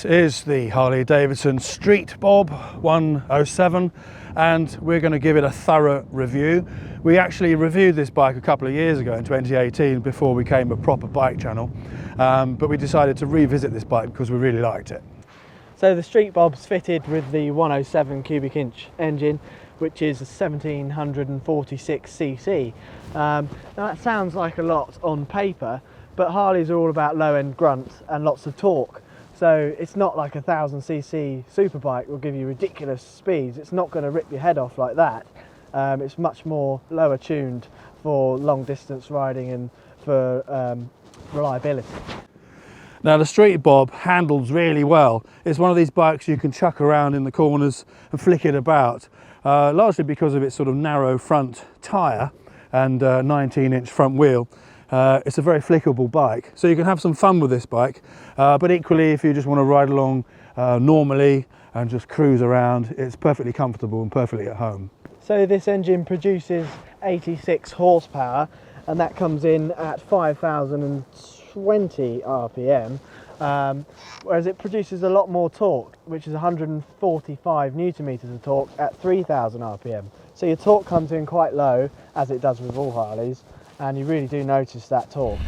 This is the Harley Davidson Street Bob 107 and we're going to give it a thorough review. We actually reviewed this bike a couple of years ago in 2018 before we became a proper bike channel, but we decided to revisit this bike because we really liked it. So the Street Bob's fitted with the 107 cubic inch engine, which is a 1746cc. Now that sounds like a lot on paper, but Harleys are all about low-end grunts and lots of torque. So it's not like a 1000cc superbike will give you ridiculous speeds. It's not going to rip your head off like that. It's much more lower tuned for long distance riding and for reliability. Now the Street Bob handles really well. It's one of these bikes you can chuck around in the corners and flick it about, largely because of its sort of narrow front tyre and 19-inch front wheel. It's a very flickable bike, so you can have some fun with this bike, but equally if you just want to ride along normally and just cruise around, it's perfectly comfortable and perfectly at home. So this engine produces 86 horsepower and that comes in at 5,020 RPM, whereas it produces a lot more torque, which is 145 Newton meters of torque at 3,000 RPM. So your torque comes in quite low, as it does with all Harleys, and you really do notice that torque.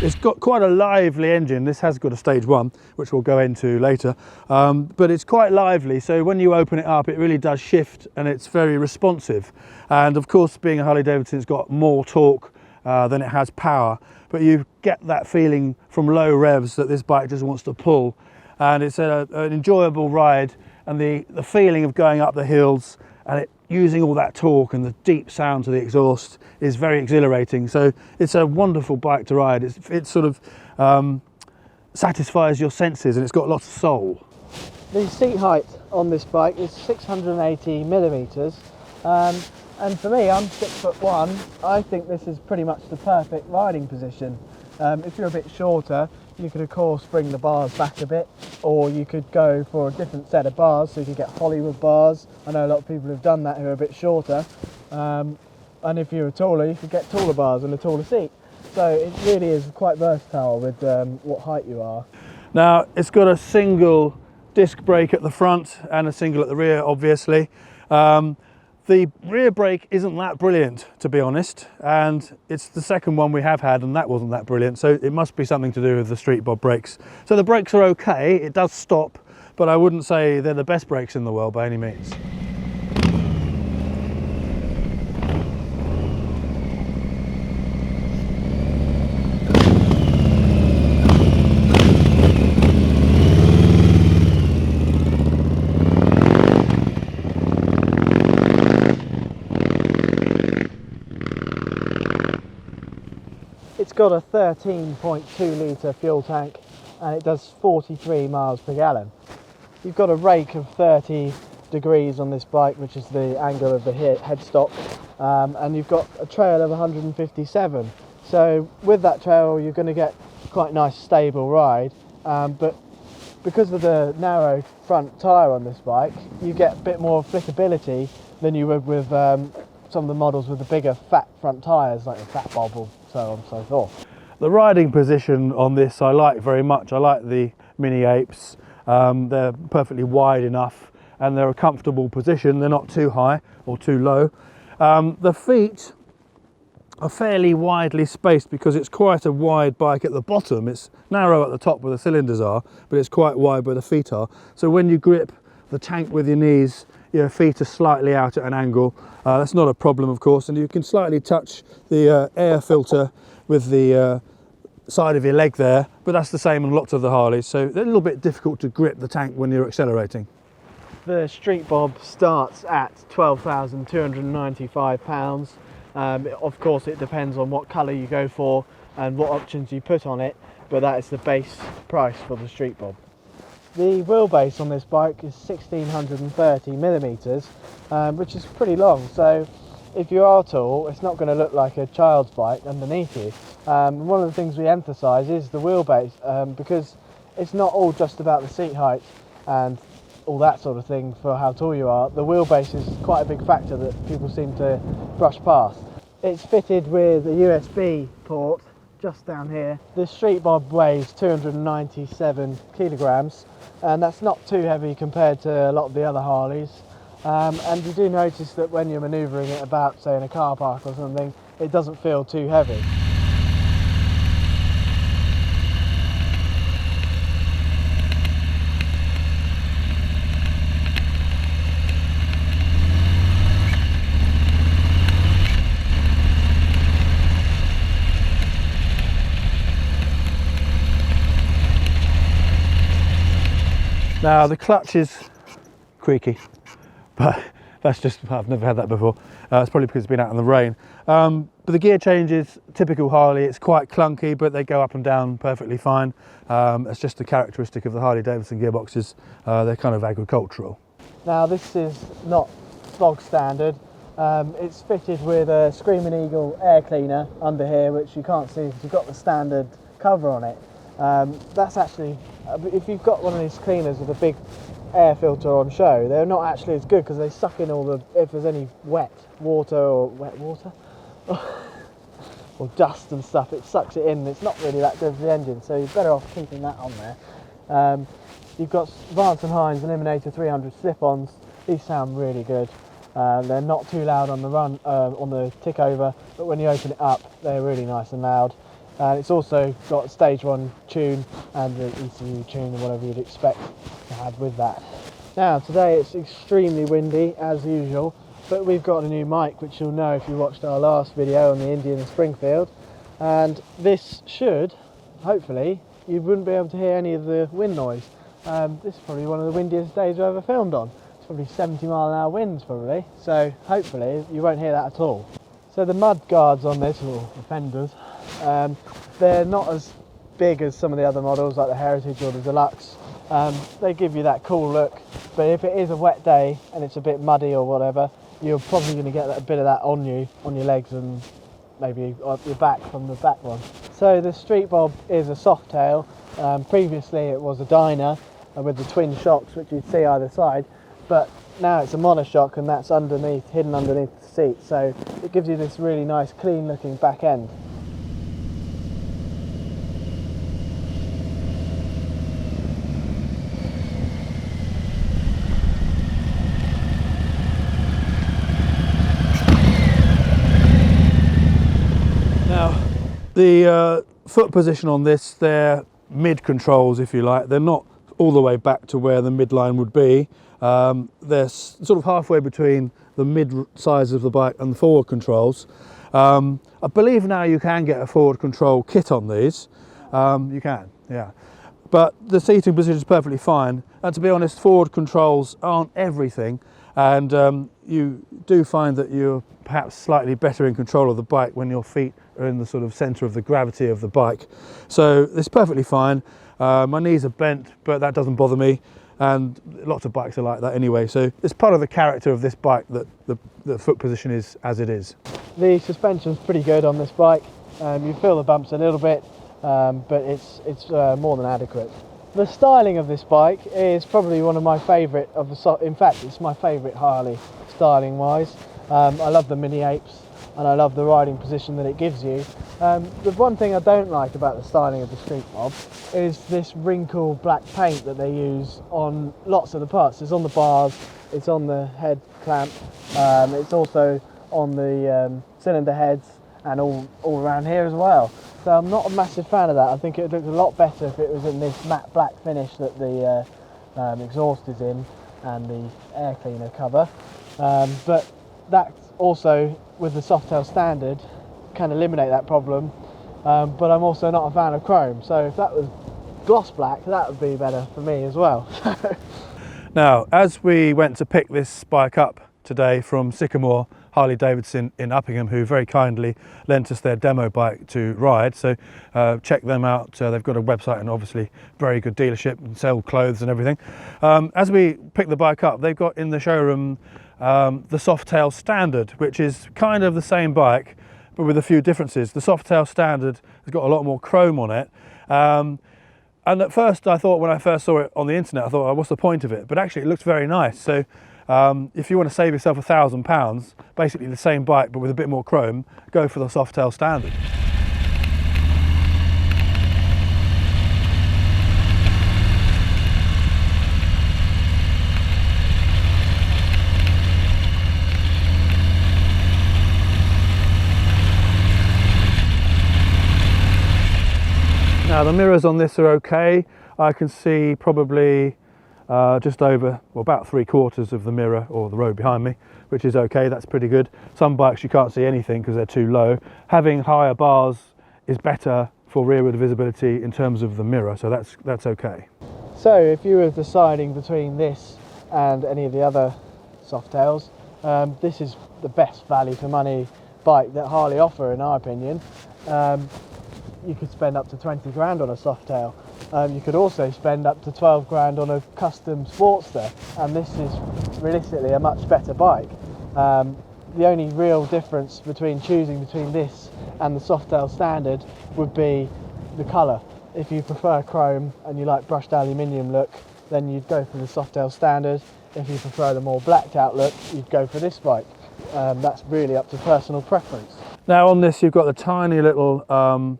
It's got quite a lively engine. This has got a stage 1, which we'll go into later, but it's quite lively, so when you open it up it really does shift and it's very responsive. And of course, being a Harley Davidson, it's got more torque than it has power, but you get that feeling from low revs that this bike just wants to pull, and it's an enjoyable ride, and the feeling of going up the hills and it using all that torque and the deep sound to the exhaust is very exhilarating. So it's a wonderful bike to ride. It sort of satisfies your senses and it's got lots of soul. The seat height on this bike is 680 millimeters, and for me, I'm 6'1". I think this is pretty much the perfect riding position. If you're a bit shorter, you could of course bring the bars back a bit, or you could go for a different set of bars, so you could get Hollywood bars. I know a lot of people have done that who are a bit shorter, and if you're taller, you could get taller bars and a taller seat. So it really is quite versatile with what height you are. Now it's got a single disc brake at the front and a single at the rear, obviously. The rear brake isn't that brilliant, to be honest, and it's the second one we have had and that wasn't that brilliant, so it must be something to do with the Street Bob brakes. So the brakes are okay, it does stop, but I wouldn't say they're the best brakes in the world by any means. It's got a 13.2 litre fuel tank and it does 43 miles per gallon. You've got a rake of 30 degrees on this bike, which is the angle of the headstock, and you've got a trail of 157. So with that trail you're going to get quite a nice stable ride, but because of the narrow front tyre on this bike, you get a bit more flickability than you would with some of the models with the bigger fat front tyres like the Fat Bob or so on and so forth. The riding position on this I like very much. I like the Mini Apes. They're perfectly wide enough and they're a comfortable position. They're not too high or too low. The feet are fairly widely spaced because it's quite a wide bike at the bottom. It's narrow at the top where the cylinders are, but it's quite wide where the feet are. So when you grip the tank with your knees, your feet are slightly out at an angle. That's not a problem, of course, and you can slightly touch the air filter with the side of your leg there, but that's the same on lots of the Harleys, so they're a little bit difficult to grip the tank when you're accelerating. The Street Bob starts at £12,295. Of course it depends on what colour you go for, and what options you put on it, but that is the base price for the Street Bob. The wheelbase on this bike is 1630 millimeters, which is pretty long, so if you are tall, it's not going to look like a child's bike underneath you. One of the things we emphasise is the wheelbase, because it's not all just about the seat height and all that sort of thing for how tall you are. The wheelbase is quite a big factor that people seem to brush past. It's fitted with a USB port just down here. The Street Bob weighs 297 kilograms, and that's not too heavy compared to a lot of the other Harleys. And you do notice that when you're manoeuvring it about, say, in a car park or something, it doesn't feel too heavy. Now the clutch is creaky, but that's just, I've never had that before. It's probably because it's been out in the rain. But the gear change is typical Harley. It's quite clunky, but they go up and down perfectly fine. It's just a characteristic of the Harley Davidson gearboxes. They're kind of agricultural. Now this is not bog standard. It's fitted with a Screaming Eagle air cleaner under here, which you can't see because you've got the standard cover on it. That's actually, if you've got one of these cleaners with a big air filter on show, they're not actually as good because they suck in all the, if there's any wet water or dust and stuff, it sucks it in, and it's not really that good for the engine, so you're better off keeping that on there. You've got Vance & Hines Eliminator 300 slip-ons. These sound really good. They're not too loud on the run, on the tick over, but when you open it up, they're really nice and loud. And it's also got stage 1 tune and the ECU tune and whatever you'd expect to have with that. Now today it's extremely windy as usual, but we've got a new mic, which you'll know if you watched our last video on the Indian in Springfield, and this should, hopefully, you wouldn't be able to hear any of the wind noise. This is probably one of the windiest days I've ever filmed on. It's probably 70-mile-an-hour winds probably, so hopefully you won't hear that at all. So the mud guards on this, or the fenders, they're not as big as some of the other models like the Heritage or the Deluxe. They give you that cool look, but if it is a wet day and it's a bit muddy or whatever, you're probably going to get a bit of that on you, on your legs and maybe on your back from the back one. So the Street Bob is a soft tail. Previously it was a Dyna with the twin shocks which you'd see either side, but now it's a monoshock and that's underneath, hidden underneath the seat, so it gives you this really nice clean looking back end. Now the foot position on this, they're mid controls if you like. They're not all the way back to where the midline would be. They're sort of halfway between the mid size of the bike and the forward controls. I believe now you can get a forward control kit on these. You can, yeah. But the seating position is perfectly fine. And to be honest, forward controls aren't everything. And you do find that you're perhaps slightly better in control of the bike when your feet are in the sort of centre of the gravity of the bike. So it's perfectly fine. My knees are bent, but that doesn't bother me. And lots of bikes are like that anyway, so it's part of the character of this bike that the foot position is as it is. The suspension's pretty good on this bike. You feel the bumps a little bit, but it's more than adequate. The styling of this bike is probably one of my favourite of the, in fact it's my favourite Harley styling wise. I love the mini apes and I love the riding position that it gives you. The one thing I don't like about the styling of the Street Bob is this wrinkle black paint that they use on lots of the parts. It's on the bars, it's on the head clamp, it's also on the cylinder heads and all around here as well. So I'm not a massive fan of that. I think it would look a lot better if it was in this matte black finish that the exhaust is in and the air cleaner cover. But that also, with the Softail standard, can eliminate that problem. But I'm also not a fan of chrome, so if that was gloss black, that would be better for me as well. Now, as we went to pick this bike up today from Sycamore Harley Davidson in Uppingham, who very kindly lent us their demo bike to ride. So check them out. They've got a website and obviously very good dealership and sell clothes and everything. As we pick the bike up, they've got in the showroom the Softail Standard, which is kind of the same bike but with a few differences. The Softail Standard has got a lot more chrome on it. And at first I thought, when I first saw it on the internet, I thought, oh, what's the point of it? But actually it looks very nice. So if you want to save yourself £1,000, basically the same bike but with a bit more chrome, go for the Softail Standard. Now the mirrors on this are okay. I can see probably just over, well, about 3/4 of the mirror or the road behind me, which is okay. That's pretty good. Some bikes you can't see anything because they're too low. Having higher bars is better for rearward visibility in terms of the mirror, so that's okay. So if you were deciding between this and any of the other Softails, this is the best value for money bike that Harley offer, in our opinion. You could spend up to 20 grand on a Softail. You could also spend up to 12 grand on a custom Sportster, and this is realistically a much better bike. The only real difference between choosing between this and the Softail Standard would be the colour. If you prefer chrome and you like brushed aluminium look, then you'd go for the Softail Standard. If you prefer the more blacked out look, you'd go for this bike. That's really up to personal preference. Now on this you've got the tiny little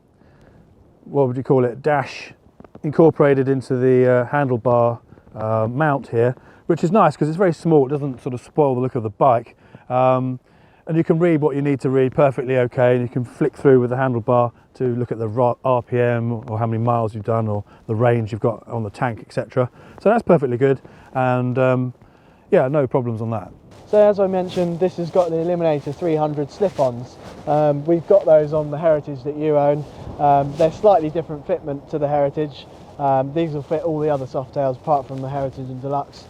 what would you call it, dash incorporated into the handlebar mount here, which is nice because it's very small. It doesn't sort of spoil the look of the bike, and you can read what you need to read perfectly okay, and you can flick through with the handlebar to look at the RPM or how many miles you've done or the range you've got on the tank, etc. So that's perfectly good, and yeah, no problems on that. So as I mentioned, this has got the Eliminator 300 slip-ons. We've got those on the Heritage that you own. They're slightly different fitment to the Heritage. These will fit all the other Softails apart from the Heritage and Deluxe.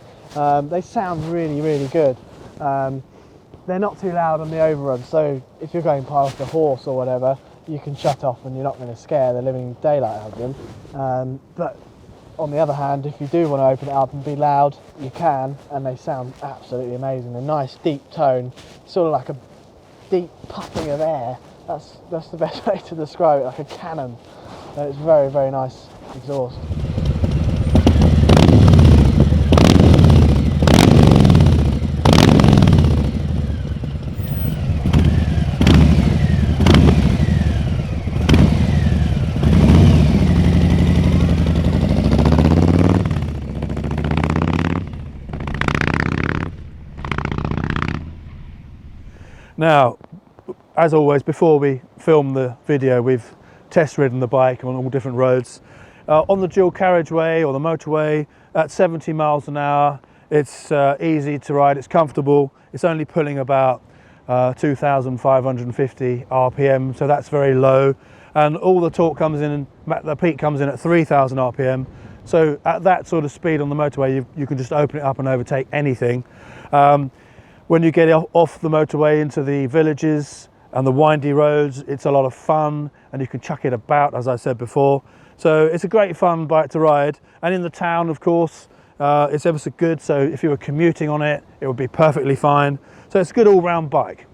They sound really, really good. They're not too loud on the overrun, so if you're going past a horse or whatever, you can shut off and you're not going to scare the living daylight out of them. But on the other hand, if you do want to open it up and be loud, you can, and they sound absolutely amazing. A nice deep tone, sort of like a deep puffing of air. That's the best way to describe it, like a cannon. It's very, very nice exhaust. Now, as always, before we film the video, we've test ridden the bike on all different roads. On the dual carriageway or the motorway at 70 miles an hour, it's easy to ride, it's comfortable. It's only pulling about 2,550 RPM, so that's very low. And all the torque comes in, the peak comes in at 3,000 RPM. So at that sort of speed on the motorway, you can just open it up and overtake anything. When you get off the motorway into the villages and the windy roads, it's a lot of fun, and you can chuck it about, as I said before. So it's a great fun bike to ride. And in the town, of course, it's ever so good. So if you were commuting on it, it would be perfectly fine. So it's a good all-round bike.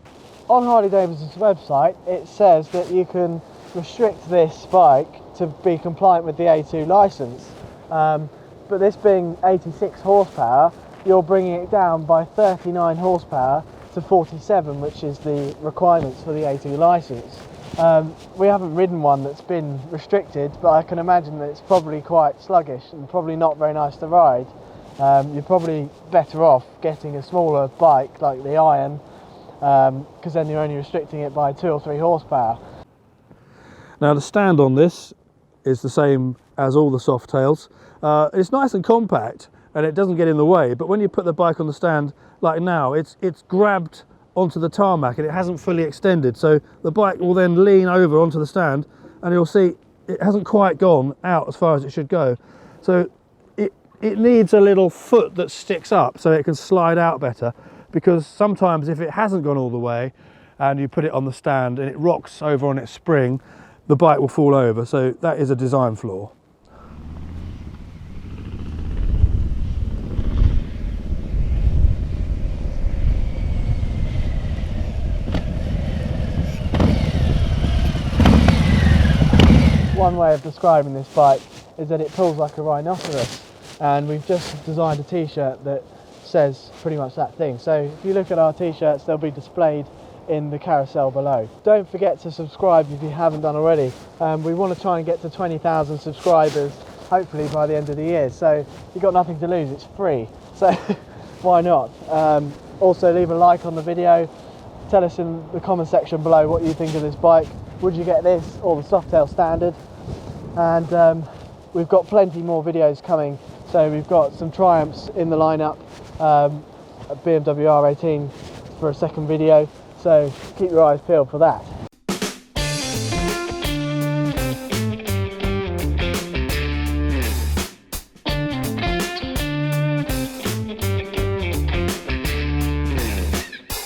On Harley Davidson's website, it says that you can restrict this bike to be compliant with the A2 licence. But this being 86 horsepower, you're bringing it down by 39 horsepower to 47, which is the requirements for the A2 licence. We haven't ridden one that's been restricted, but I can imagine that it's probably quite sluggish and probably not very nice to ride. You're probably better off getting a smaller bike like the Iron, because then you're only restricting it by 2 or 3 horsepower. Now the stand on this is the same as all the Softails. It's nice and compact, and it doesn't get in the way, but when you put the bike on the stand like now, it's grabbed onto the tarmac and it hasn't fully extended, so the bike will then lean over onto the stand and you'll see it hasn't quite gone out as far as it should go. So it needs a little foot that sticks up so it can slide out better. because sometimes if it hasn't gone all the way and you put it on the stand and it rocks over on its spring, the bike will fall over. So that is a design flaw. One way of describing this bike is that it pulls like a rhinoceros, and we've just designed a t-shirt that says pretty much that thing. So if you look at our t-shirts, they'll be displayed in the carousel below. Don't forget to subscribe if you haven't done already. We want to try and get to 20,000 subscribers hopefully by the end of the year, so you've got nothing to lose, it's free, so why not? Also leave a like on the video, tell us in the comment section below what you think of this bike. Would you get this or the Softail standard? And we've got plenty more videos coming. So we've got some Triumphs in the lineup, a BMW R18 for a second video. So keep your eyes peeled for that.